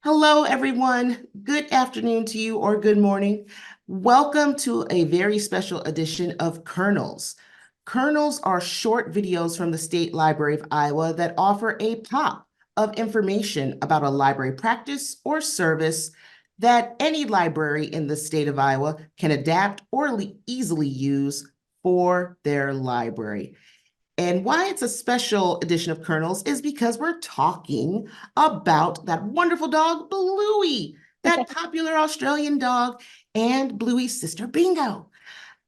Hello, everyone. Good afternoon to you or good morning. Welcome to a very special edition of Kernels. Kernels are short videos from the State Library of Iowa that offer a pop of information about a library practice or service that any library in the state of Iowa can adapt or easily use for their library. And why it's a special edition of Kernels is because we're talking about that wonderful dog, Bluey, that popular Australian dog, and Bluey's sister, Bingo.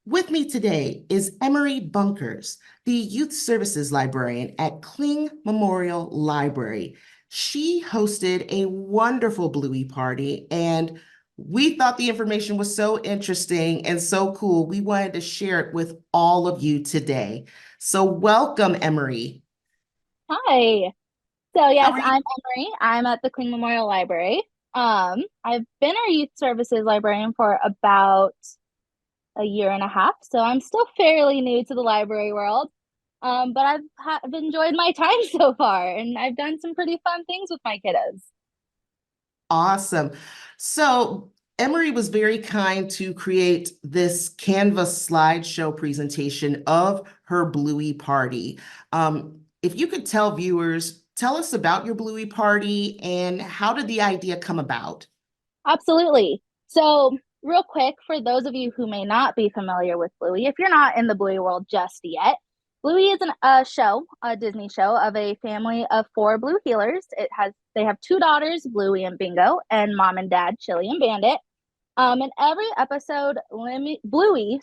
With me today is Emery Bunkers, the Youth Services Librarian at Kling Memorial Library. She hosted a wonderful Bluey party, and we thought the information was so interesting and so cool. We wanted to share it with all of you today. So welcome, Emery. Hi. So How yes, are you? I'm Emery. I'm at the Kling Memorial Library. I've been our youth services librarian for about a year and a half, so I'm still fairly new to the library world. But I've enjoyed my time so far, and I've done some pretty fun things with my kiddos. Awesome. So Emery was very kind to create this Canvas slideshow presentation of her Bluey party. If you could tell viewers, tell us about your Bluey party and how did the idea come about? Absolutely. So, real quick, for those of you who may not be familiar with Bluey, if you're not in the Bluey world just yet, Bluey is a Disney show of a family of four blue healers. They have two daughters, Bluey and Bingo, and mom and dad, Chili and Bandit. In every episode, Bluey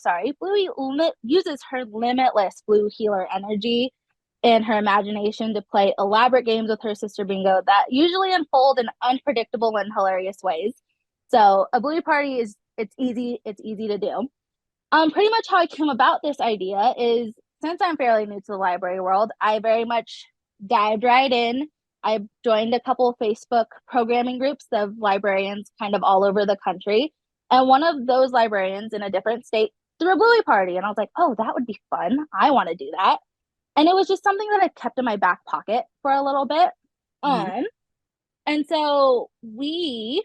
uses her limitless blue healer energy and her imagination to play elaborate games with her sister Bingo that usually unfold in unpredictable and hilarious ways. So a Bluey party is it's easy to do. Pretty much how I came about this idea is since I'm fairly new to the library world, I very much dived right in. I joined a couple of Facebook programming groups of librarians kind of all over the country. And one of those librarians in a different state threw a Bluey party. And I was like, oh, that would be fun. I want to do that. And it was just something that I kept in my back pocket for a little bit. Mhm. Um, and so we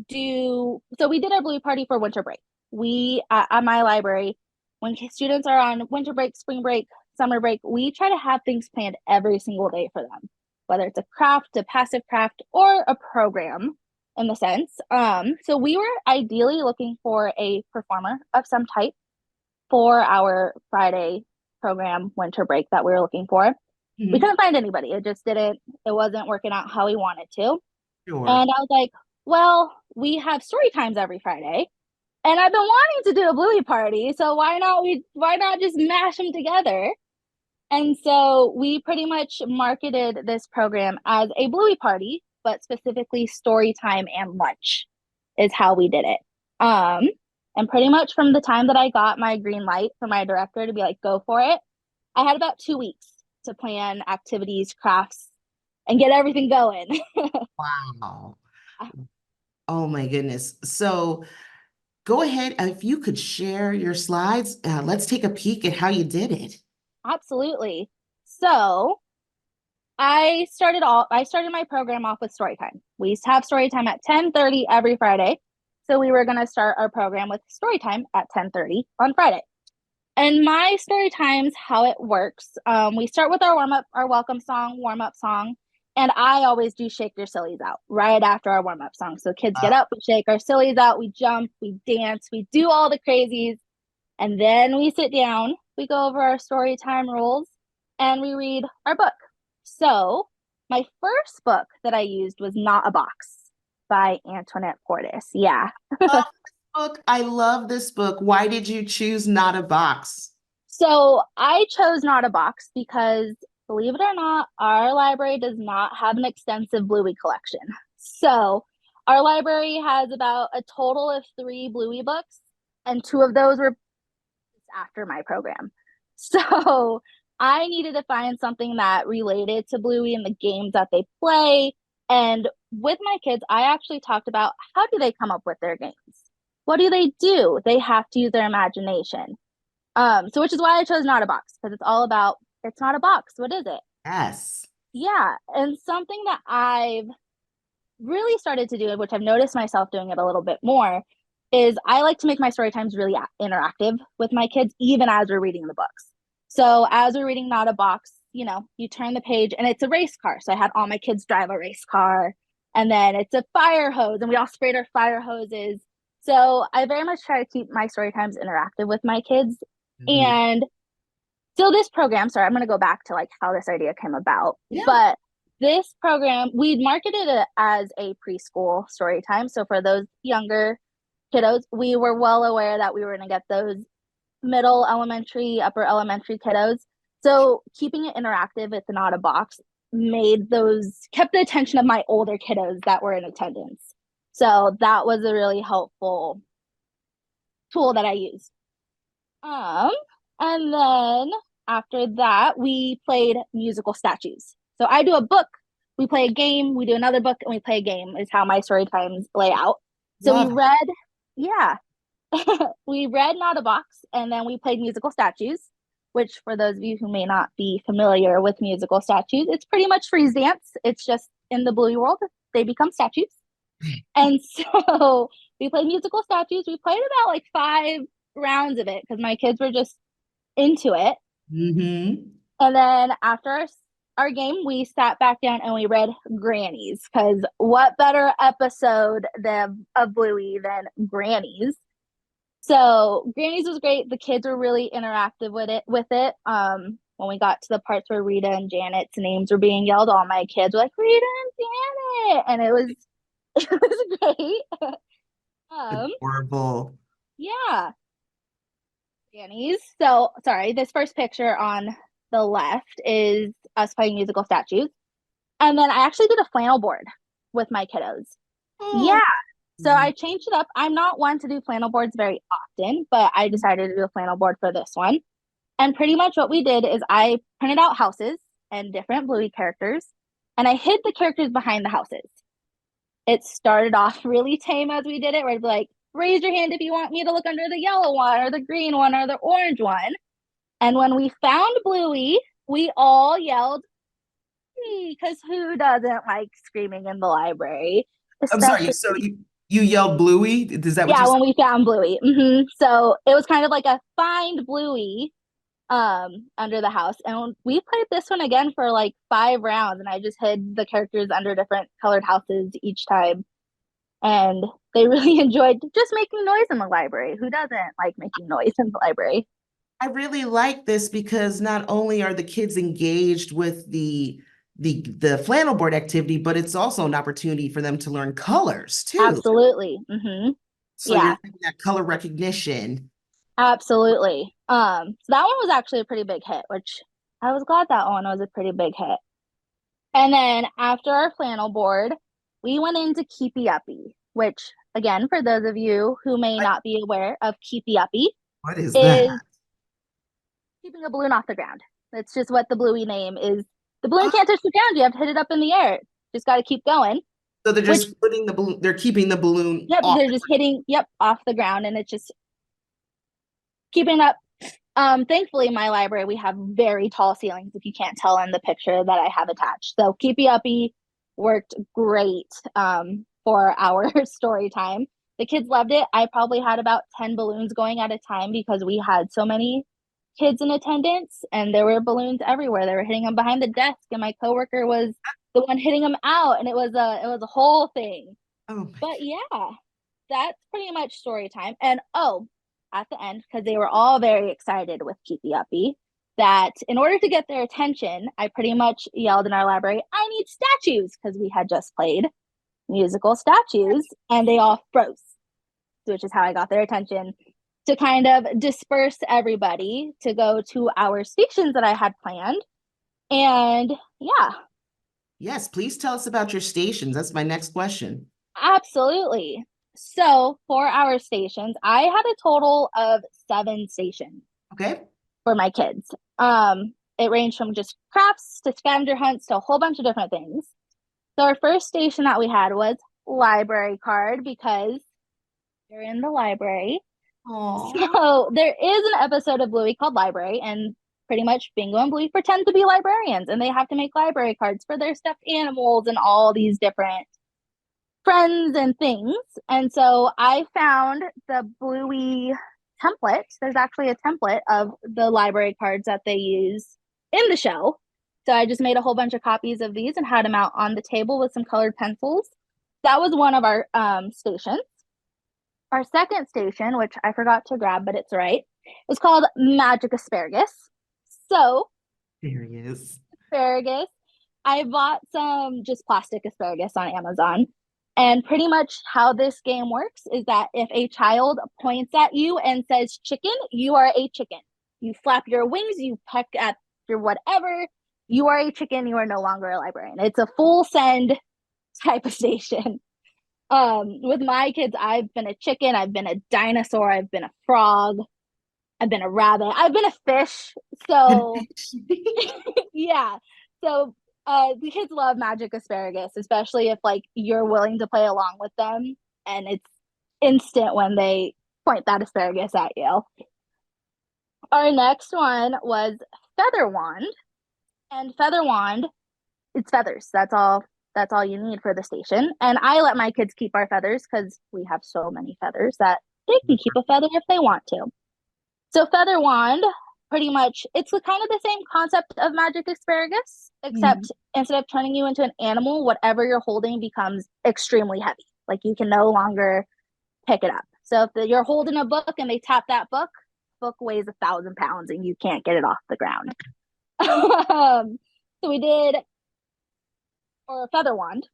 did our Bluey party for winter break. We at my library, when students are on winter break, spring break, summer break, we try to have things planned every single day for them, whether it's a craft, a passive craft, or a program in the sense. So we were ideally looking for a performer of some type for our Friday program winter break that we were looking for. We Mhm. couldn't find anybody. It wasn't working out how we wanted to. Sure. And I was like, well, we have story times every Friday. And I've been wanting to do a Bluey party, so why not just mash them together? And so we pretty much marketed this program as a Bluey party, but specifically story time and lunch is how we did it. Um, and pretty much from the time that I got my green light from my director to be like, go for it, I had about 2 weeks to plan activities, crafts, and get everything going. Wow. Oh my goodness. So go ahead. If you could share your slides, let's take a peek at how you did it. Absolutely. So I started my program off with story time. We used to have story time at 10:30 every Friday. So we were gonna start our program with story time at 10:30 on Friday. And my story times, how it works, we start with our our welcome song, warm up song, and I always do shake your sillies out right after our warm up song. So kids get up, we shake our sillies out, we jump, we dance, we do all the crazies, and then we sit down, we go over our story time rules, and we read our book. So my first book that I used was Not a Box by Antoinette Portis. Yeah. Love this book. I love this book. Why did you choose Not a Box? So I chose Not a Box because, believe it or not, our library does not have an extensive Bluey collection. So our library has about a total of three Bluey books, and two of those were after my program. So I needed to find something that related to Bluey and the games that they play. And with my kids, I actually talked about how do they come up with their games? What do they do? They have to use their imagination. So which is why I chose Not a Box, because it's all about it's not a box. What is it? Yes. Yeah. And something that I've really started to do, which I've noticed myself doing it a little bit more, is I like to make my story times really interactive with my kids, even as we're reading the books. So as we're reading Not a Box, you turn the page and it's a race car. So I had all my kids drive a race car, and then it's a fire hose, and we all sprayed our fire hoses. So I very much try to keep my story times interactive with my kids. Mhm. And so this program, sorry, I'm going to go back to like how this idea came about, Yeah. but this program, we marketed it as a preschool story time. So for those younger kiddos, we were well aware that we were going to get those middle elementary, upper elementary kiddos. So keeping it interactive with Not a Box kept the attention of my older kiddos that were in attendance. So that was a really helpful tool that I used. Um, and then after that, we played musical statues. So I do a book, we play a game, we do another book, and we play a game, is how my story times lay out. So we Love it. read, yeah, we read Not a Box, and then we played musical statues, which for those of you who may not be familiar with musical statues, it's pretty much freeze dance. It's just in the Bluey world, they become statues. And so we played musical statues. We played about like 5 rounds of it because my kids were just into it. Mm-hmm. And then after our game, we sat back down and we read Grannies, because what better episode of Bluey than Grannies? So Grannies was great. The kids were really interactive with it. When we got to the parts where Rita and Janet's names were being yelled, all my kids were like, Rita and Janet, and it was it was great. Um, Adorable. yeah. Grannies. So sorry, this first picture on the left is us playing musical statues. And then I actually did a flannel board with my kiddos. Yeah. Oh. So I changed it up. I'm not one to do flannel boards very often, but I decided to do a flannel board for this one. And pretty much what we did is I printed out houses and different Bluey characters, and I hid the characters behind the houses. It started off really tame as we did it, where I'd be like, raise your hand if you want me to look under the yellow one or the green one or the orange one. And when we found Bluey, we all yelled, because who doesn't like screaming in the library? I'm sorry. Especially, So you yelled Bluey? Is that what you yeah, said? when we found Bluey. So it was kind of like a find Bluey under the house. And we played this one again for like 5 rounds, and I just hid the characters under different colored houses each time. And they really enjoyed just making noise in the library. Who doesn't like making noise in the library? I really like this because not only are the kids engaged with the flannel board activity, but it's also an opportunity for them to learn colors too. Absolutely. So you're Yeah, getting that color recognition. absolutely. So that one was actually a pretty big hit, which I was glad that one was a pretty big hit. And then after our flannel board, we went into Keepy Uppy, which again, for those of you who may Like, not be aware of Keepy Uppy, what is that? is keeping a balloon off the ground. That's just what the Bluey name is. The balloon Oh, can't touch the ground. You have to hit it up in the air. Just got to keep going. so they're Which, just putting the balloon, they're keeping the balloon yep, off. they're just hitting, yep, off the ground, and it's just keeping up. Thankfully, in my library, we have very tall ceilings, if you can't tell in the picture that I have attached. So Keepy Uppy worked great for our story time. The kids loved it. I probably had about 10 balloons going at a time because we had so many kids in attendance, and there were balloons everywhere. They were hitting them behind the desk, and my coworker was the one hitting them out, and it was a whole thing. Oh my But yeah, that's pretty much story time. And oh, at the end, because they were all very excited with Keepy Uppy, that in order to get their attention, I pretty much yelled in our library, I need statues, because we had just played musical statues, and they all froze, which is how I got their attention, to kind of disperse everybody to go to our stations that I had planned. And yeah, Yes, please tell us about your stations. That's my next question. absolutely. So for our stations, I had a total of 7 stations Okay. for my kids. It ranged from just crafts to scavenger hunts to a whole bunch of different things. So our first station that we had was library card, because you're in the library. Oh, So there is an episode of Bluey called Library, and pretty much Bingo and Bluey pretend to be librarians, and they have to make library cards for their stuffed animals and all these different friends and things. And so I found the Bluey template. There's actually a template of the library cards that they use in the show. So I just made a whole bunch of copies of these and had them out on the table with some colored pencils. That was one of our stations. Our second station, which I forgot to grab, but it's right, is called Magic Asparagus. So, There he is. asparagus, I bought some just plastic asparagus on Amazon. And pretty much how this game works is that if a child points at you and says chicken, you are a chicken. You flap your wings, you peck at your whatever, you are a chicken, you are no longer a librarian. It's a full send type of station. With my kids, I've been a chicken, I've been a dinosaur, I've been a frog, I've been a rabbit, I've been a fish. So yeah. So the kids love magic asparagus, especially if like you're willing to play along with them, and it's instant when they point that asparagus at you. Our next one was Feather Wand, and Feather Wand, it's feathers. That's all you need for the station. And I let my kids keep our feathers because we have so many feathers that they can keep a feather if they want to. So Feather Wand, pretty much, it's kind of the same concept of magic asparagus, except instead of turning you into an animal, whatever you're holding becomes extremely heavy. Like you can no longer pick it up. So if you're holding a book and they tap that book weighs 1,000 pounds and you can't get it off the ground. So we did, or a Feather Wand.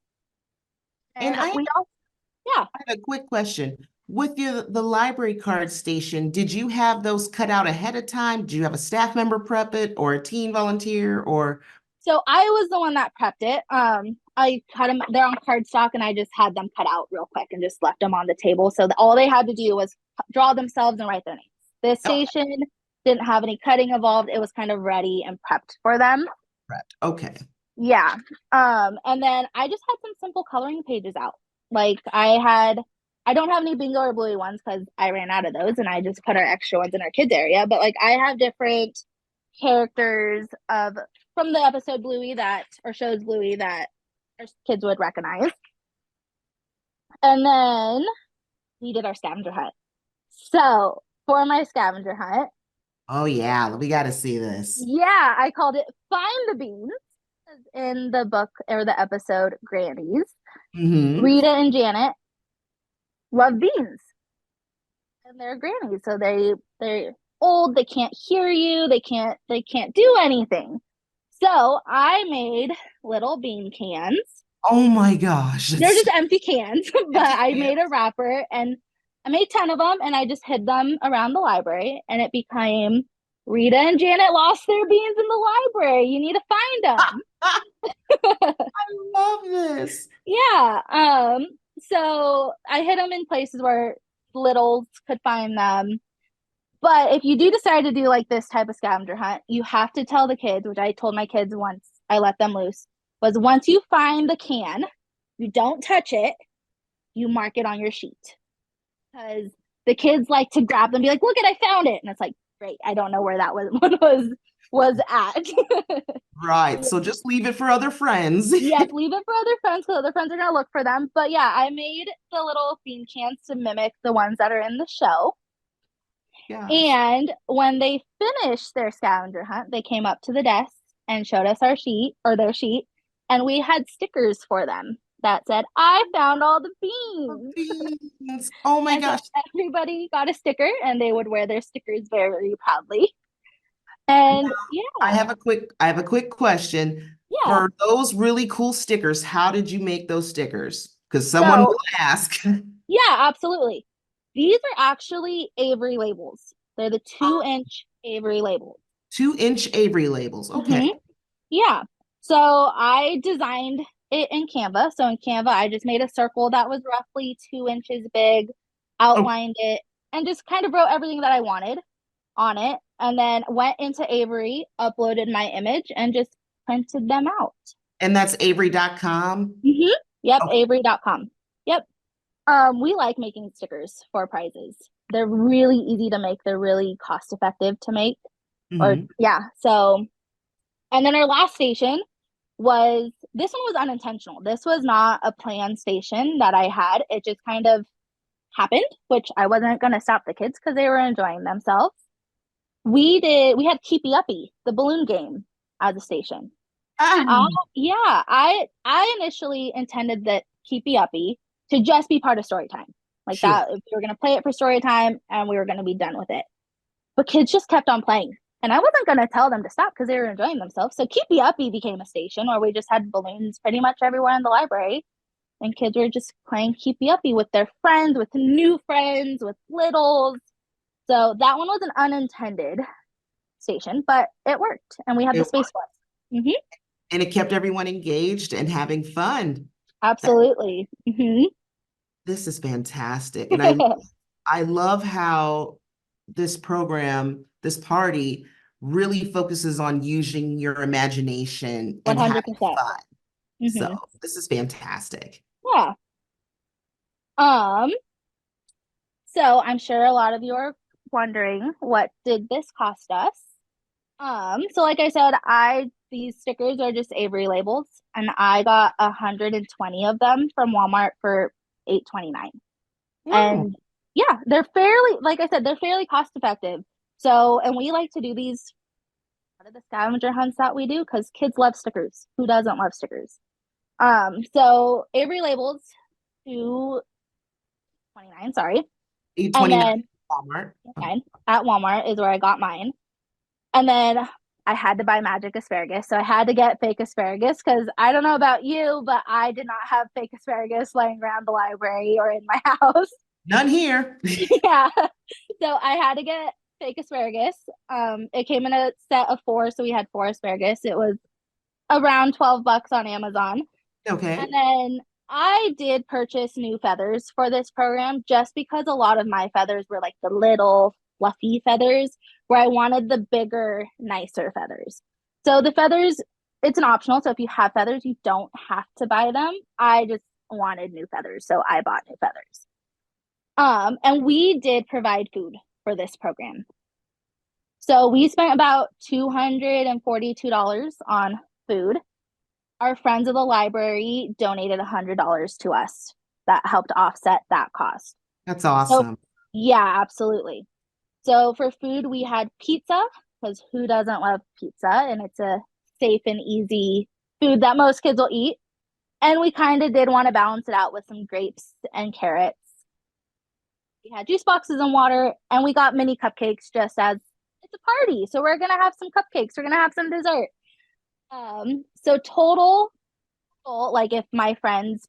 And I yeah. have a quick question. With the library card station, did you have those cut out ahead of time? Did you have a staff member prep it or a teen volunteer or? So I was the one that prepped it. I cut them, they're on cardstock, and I just had them cut out real quick and just left them on the table. So all they had to do was draw themselves and write their names. This station didn't have any cutting involved. It was kind of ready and prepped for them. Prepped. Okay. Yeah. And then I just had some simple coloring pages out. Like I don't have any bingo or Bluey ones because I ran out of those, and I just put our extra ones in our kids area. But like I have different characters from the episode Bluey or shows Bluey that our kids would recognize. And then we did our scavenger hunt. So for my scavenger hunt. Oh yeah, we got to see this. Yeah, I called it Find the Beans in the book or the episode Granny's. Rita and Janet love beans, and they're grannies, so they're old, they can't hear you, they can't do anything. So I made little bean cans. Oh my gosh. They're just empty cans, but I made a wrapper, and I made 10 of them, and I just hid them around the library, and it became Rita and Janet lost their beans in the library. You need to find them. I love this. Yeah. So I hid them in places where littles could find them. But if you do decide to do like this type of scavenger hunt, you have to tell the kids, which I told my kids once I let them loose, was once you find the can, you don't touch it, you mark it on your sheet. Because the kids like to grab them and be like, look I found it. And it's like, great, I don't know where that was at. Right. So just leave it for other friends. Yes, leave it for other friends because other friends are going to look for them. But yeah, I made the little bean cans to mimic the ones that are in the show. Gosh. And when they finished their scavenger hunt, they came up to the desk and showed us their sheet, and we had stickers for them that said, I found all the beans. Oh my gosh. So everybody got a sticker, and they would wear their stickers very, very proudly. And now, yeah. I have a quick question. Yeah. For those really cool stickers, how did you make those stickers? Because someone will ask. Yeah, absolutely. These are actually Avery labels. They're the 2-inch Avery labels. 2-inch Avery labels. Okay. Yeah. So I designed it in Canva. So in Canva, I just made a circle that was roughly 2 inches big, outlined it, and just kind of wrote everything that I wanted on it. And then went into Avery, uploaded my image, and just printed them out. And that's Avery.com? Yep, okay. Avery.com. Yep. We like making stickers for prizes. They're really easy to make. They're really cost effective to make. So, and then our last station was this one was unintentional. This was not a planned station that I had. It just kind of happened, which I wasn't going to stop the kids because they were enjoying themselves. We had Keepy Uppy, the balloon game, as a station. Ah, I initially intended that Keepy Uppy to just be part of story time. Like sure. that, if we were going to play it for story time and we were going to be done with it. But kids just kept on playing. And I wasn't going to tell them to stop because they were enjoying themselves. So Keepy Uppy became a station where we just had balloons pretty much everywhere in the library. And kids were just playing Keepy Uppy with their friends, with new friends, with littles. So that one was an unintended station, but it worked. And we had the It, space for us. Mm-hmm. and it kept everyone engaged and having fun. That, Absolutely. Mm-hmm. this is fantastic. And I love how this program, this party really focuses on using your imagination and having 100%. fun. So Mm-hmm. this is fantastic. Yeah. Um, so I'm sure a lot of you are wondering, what did this cost us? So like I said, these stickers are just Avery labels, and I got 120 of them from Walmart for $8.29. Oh, And yeah, they're fairly, like I said, they're fairly cost effective. So, and we like to do these out of the scavenger hunts that we do because kids love stickers. Who doesn't love stickers? So Avery labels, 229, sorry. And 829 then Walmart. Oh, fine, at Walmart is where I got mine. And then I had to buy magic asparagus. So I had to get fake asparagus because I don't know about you, but I did not have fake asparagus laying around the library or in my house. none here. Yeah. So I had to get fake asparagus. It came in a set of four, so we had four asparagus. It was around $12 on Amazon. And Okay. then I did purchase new feathers for this program just because a lot of my feathers were like the little fluffy feathers where I wanted the bigger, nicer feathers. So the feathers, it's an optional. So if you have feathers, you don't have to buy them. I just wanted new feathers, so I bought new feathers. And we did provide food for this program. So we spent about $242 on food. Our friends of the library donated $100 to us. That helped offset that cost. That's So awesome. yeah, absolutely. So for food, we had pizza because who doesn't love pizza? And it's a safe and easy food that most kids will eat. And we kind of did want to balance it out with some grapes and carrots. We had juice boxes and water, and we got mini cupcakes just as it's a party. So we're gonna have some cupcakes. We're gonna have some dessert. So total, like if my friends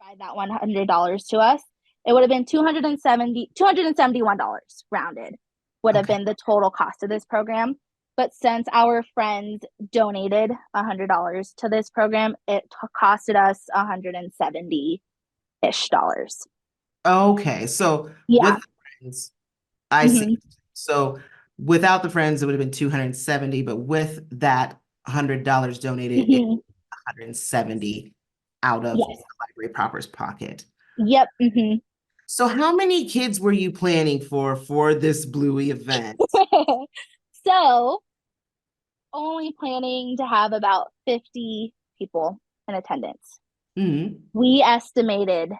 provide that $100 to us, it would have been $271 rounded would have Okay. been the total cost of this program. But since our friends donated $100 to this program, it costed us 170-ish dollars. Okay. So with Yeah. the friends, I see. Mm-hmm. So without the friends, it would have been 270, but with that $100 donated, it's Mm-hmm. 170 out of the Yes. library proper's pocket. Yep. Mm-hmm. So how many kids were you planning for this Bluey event? So only planning to have about 50 people in attendance. Hmm. We estimated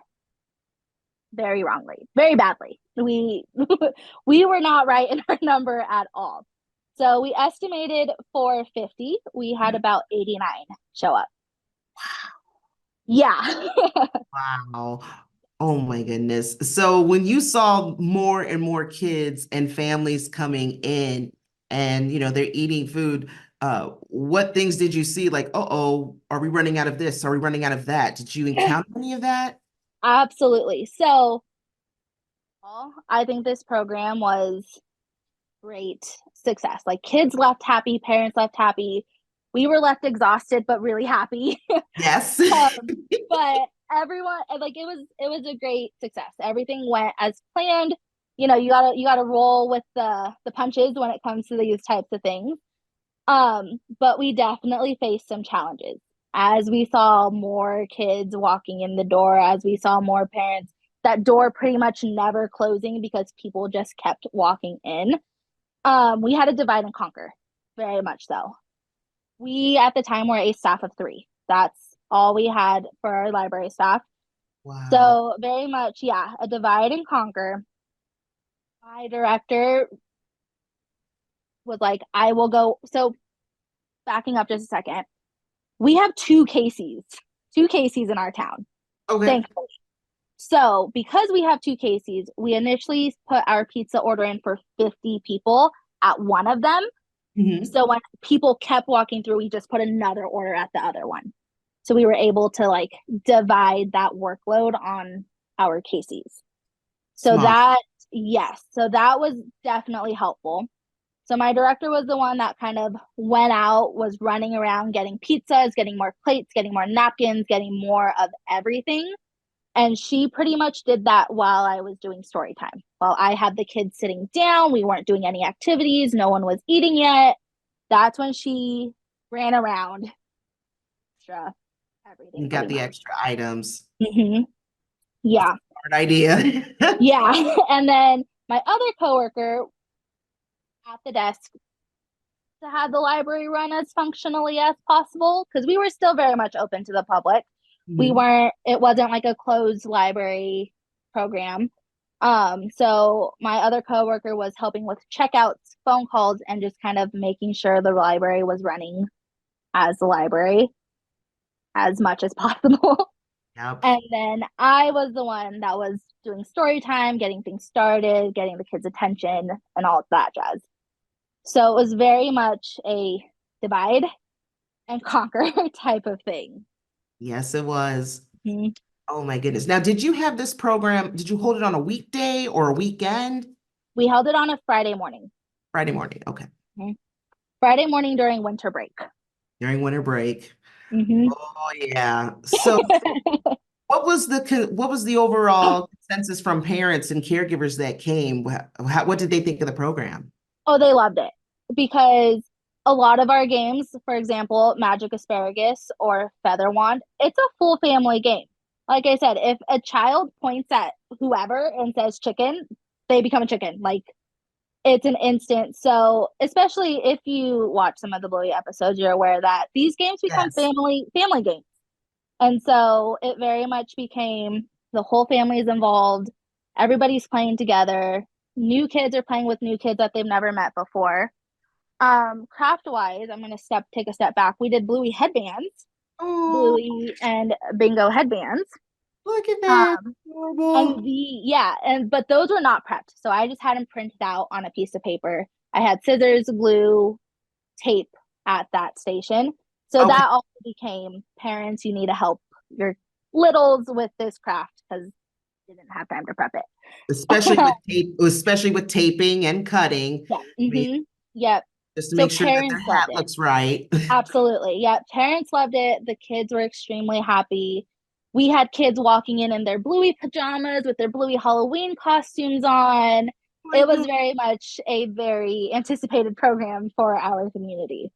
very wrongly, very badly. We we were not right in our number at all. So we estimated for 50. We had about 89 show up. Yeah. Wow. Oh my goodness. So when you saw more and more kids and families coming in and they're eating food, what things did you see? Like, uh-oh, are we running out of this? Are we running out of that? Did you encounter any of that? Absolutely. So I think this program was great success. Like kids left happy, parents left happy. We were left exhausted but really happy. Yes. But everyone, like it was a great success. Everything went as planned. You gotta roll with the punches when it comes to these types of things. But we definitely faced some challenges as we saw more kids walking in the door, as we saw more parents, that door pretty much never closing because people just kept walking in. We had to divide and conquer, very much so. We at the time were a staff of 3. That's all we had for our library staff. Wow. So very much, yeah, a divide and conquer. My director was like, I will go. So backing up just a second, we have two Casey's in our town, Okay. thankfully. So because we have two Casey's, we initially put our pizza order in for 50 people at one of them. Mhm. So when people kept walking through, we just put another order at the other one. So we were able to like divide that workload on our Casey's. So Smart. that, yes, so that was definitely helpful. So my director was the one that kind of went out, was running around getting pizzas, getting more plates, getting more napkins, getting more of everything. And she pretty much did that while I was doing story time. While I had the kids sitting down, we weren't doing any activities, no one was eating yet. That's when she ran around extra everything You pretty got the much. extra items. Mm-hmm. Yeah. Smart idea. Yeah. And then my other coworker at the desk to have the library run as functionally as possible because we were still very much open to the public. Mhm. It wasn't like a closed library program. So my other coworker was helping with checkouts, phone calls, and just kind of making sure the library was running as the library as much as possible. Yep. And then I was the one that was doing story time, getting things started, getting the kids' attention, and all of that jazz. So it was very much a divide and conquer type of thing. Yes, it was. Mhm. Oh my goodness. Now, did you have this program? Did you hold it on a weekday or a weekend? We held it on a Friday morning. Friday morning. Okay. Mhm. Friday morning during winter break. During winter break. Hmm. Oh yeah. So what was the overall consensus from parents and caregivers that came? What did they think of the program? Oh, they loved it because a lot of our games, for example, Magic Asparagus or Feather Wand, it's a full family game. Like I said, if a child points at whoever and says chicken, they become a chicken. Like it's an instant. So, especially if you watch some of the Bluey episodes, you're aware that these games become Yes. family games. And so it very much became the whole family is involved. Everybody's playing together. New kids are playing with new kids that they've never met before. Craft wise, I'm gonna step take a step back. We did Bluey headbands, Oh, Bluey and bingo headbands. look at that. Um, and Adorable. but those were not prepped. So I just had them printed out on a piece of paper. I had scissors, glue, tape at that station. So Okay. that also became parents, you need to help your littles with this craft because didn't have time to prep Especially it. with especially with taping and cutting. Yeah. I mean, Yep. just to So make sure that their parents loved hat it. looks right. Absolutely. Yeah. Parents loved it. The kids were extremely happy. We had kids walking in their Bluey pajamas with their Bluey Halloween costumes on. Oh my It was God. very much a very anticipated program for our community.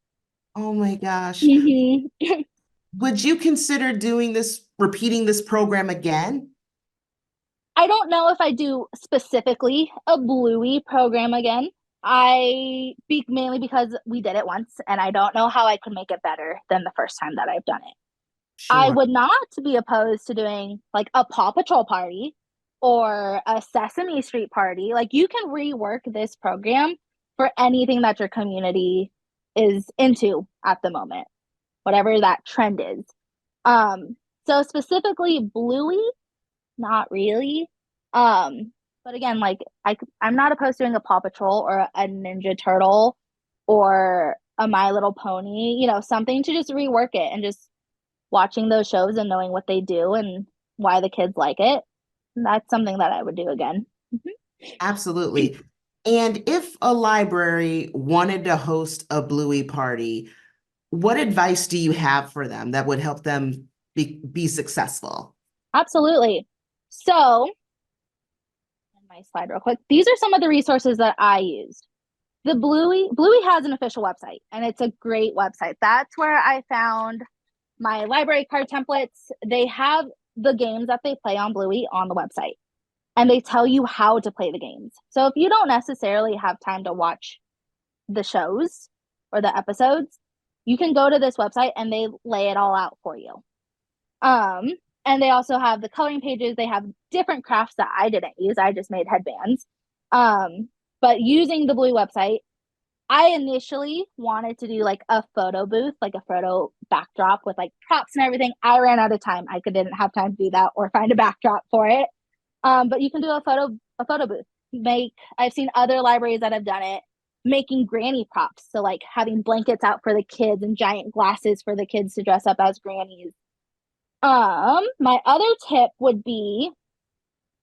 Oh my gosh. Hmm. Would you consider repeating this program again? I don't know if I do specifically a Bluey program again. Mainly because we did it once and I don't know how I could make it better than the first time that I've done it. I Sure. would not be opposed to doing like a Paw Patrol party or a Sesame Street party. Like you can rework this program for anything that your community is into at the moment, whatever that trend is. Um, so specifically Bluey, not really. But again, like I'm not opposed to doing a Paw Patrol or a Ninja Turtle or a My Little Pony, something to just rework it and just watching those shows and knowing what they do and why the kids like it. That's something that I would do again. Mhm. Absolutely. And if a library wanted to host a Bluey party, what advice do you have for them that would help them be successful? Absolutely. So, my slide real quick. These are some of the resources that I used. The Bluey has an official website and it's a great website. That's where I found my library card templates. They have the games that they play on Bluey on the website and they tell you how to play the games. So if you don't necessarily have time to watch the shows or the episodes, You can go to this website and they lay it all out for you. Um, and they also have the coloring pages. They have different crafts that I didn't use. I just made headbands. But using the Bluey website, I initially wanted to do like a photo booth, like a photo backdrop with like props and everything. I ran out of time. Didn't have time to do that or find a backdrop for it. But you can do a photo booth. I've seen other libraries that have done it, making granny props. So like having blankets out for the kids and giant glasses for the kids to dress up as grannies. My other tip would be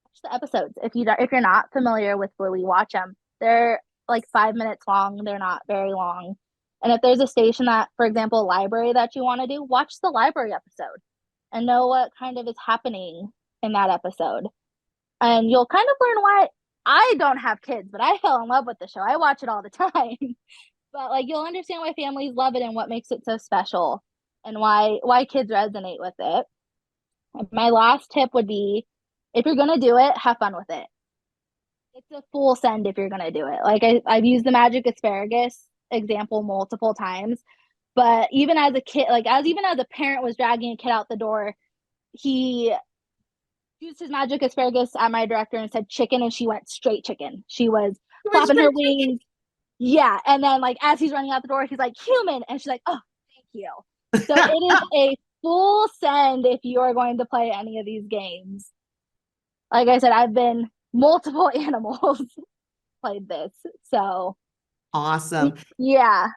watch the episodes. If you're not familiar with Bluey, watch them. They're like 5 minutes long. They're not very long. And if there's a station that, for example, a library that you want to do, watch the library episode and know what kind of is happening in that episode. And you'll kind of learn why I don't have kids, but I fell in love with the show. I watch it all the time. But like you'll understand why families love it and what makes it so special and why kids resonate with it. And my last tip would be if you're going to do it, have fun with it. It's a full send if you're going to do it. Like I've used the magic asparagus example multiple times, but even as a kid, even as a parent was dragging a kid out the door, he used his magic asparagus at my director and said chicken, and she went straight chicken. She was flapping her wings. Yeah. And then like as he's running out the door, he's like human. And she's like, oh, thank you. So it is a full send if you are going to play any of these games. Like I said, I've been multiple animals played this. So Awesome. yeah.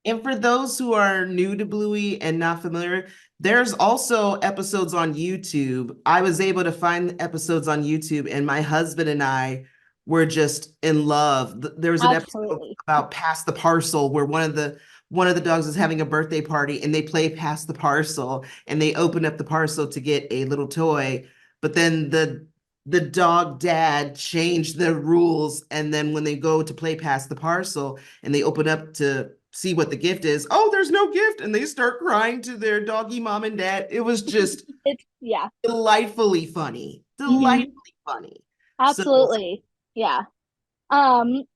And for those who are new to Bluey and not familiar, there's also episodes on YouTube. I was able to find episodes on YouTube, and my husband and I were just in love. There was an episode Absolutely. about Pass the Parcel where one of the dogs is having a birthday party and they play Pass the Parcel and they open up the parcel to get a little toy, but then the dog dad changed the rules, and then when they go to play Pass the Parcel and they open up to see what the gift is, oh, there's no gift, and they start crying to their doggy mom and dad. It was just It's yeah. delightfully funny. Mm-hmm. Delightfully funny. So Absolutely. Yeah. And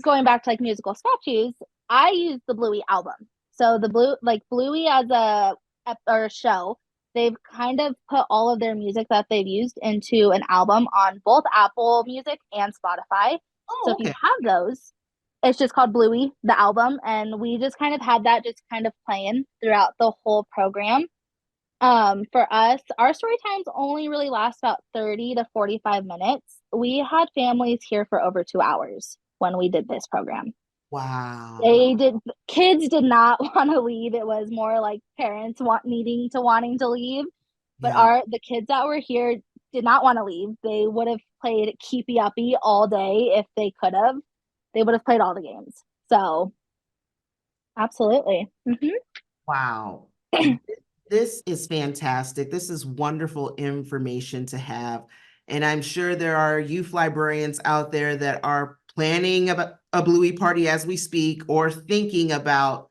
going back to like musical statues, I use the Bluey album. So Bluey as a show, they've kind of put all of their music that they've used into an album on both Apple Music and Spotify. So oh, if you okay. have those, it's just called Bluey, the album, and we just kind of had that just kind of playing throughout the whole program. For us, our story times only really last about 30 to 45 minutes. We had families here for over 2 hours when we did this program. Wow. They did Kids did not want to leave. It was more like parents wanting to leave. But Yeah. the kids that were here did not want to leave. They would have played keepy uppy all day if they could have. They would have played all the games. So absolutely. Wow. This is fantastic. This is wonderful information to have. And I'm sure there are youth librarians out there that are planning a Bluey party as we speak, or thinking about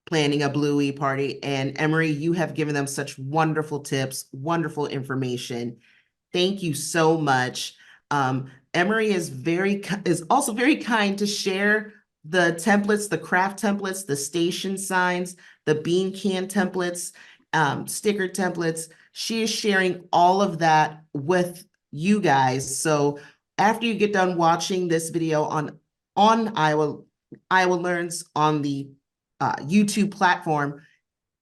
planning a Bluey party. And Emery, you have given them such wonderful tips, wonderful information. Thank you so much. Emery is also very kind to share the templates, the craft templates, the station signs, the bean can templates, sticker templates. She is sharing all of that with you guys. So after you get done watching this video on Iowa Learns on the YouTube platform,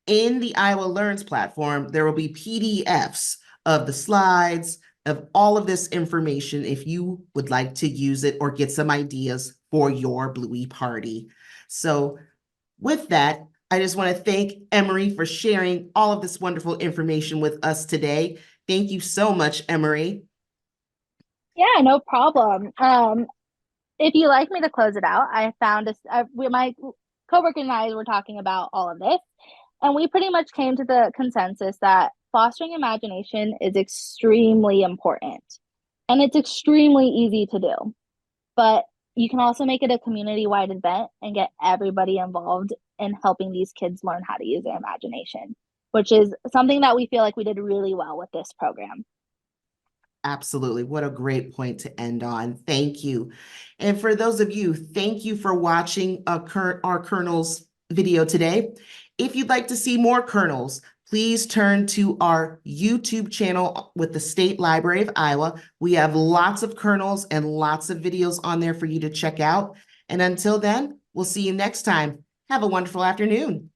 in the Iowa Learns platform, there will be PDFs of the slides, of all of this information if you would like to use it or get some ideas for your Bluey party. So with that, I just want to thank Emery for sharing all of this wonderful information with us today. Thank you so much, Emery. Yeah, no problem. If you like me to close it out, I found my coworker and I were talking about all of this, and we pretty much came to the consensus that fostering imagination is extremely important, and it's extremely easy to do. But you can also make it a community-wide event and get everybody involved in helping these kids learn how to use their imagination, which is something that we feel like we did really well with this program. Absolutely. What a great point to end on. Thank you. And for those of you, thank you for watching our Kernels video today. If you'd like to see more kernels, please turn to our YouTube channel with the State Library of Iowa. We have lots of kernels and lots of videos on there for you to check out. And until then, we'll see you next time. Have a wonderful afternoon.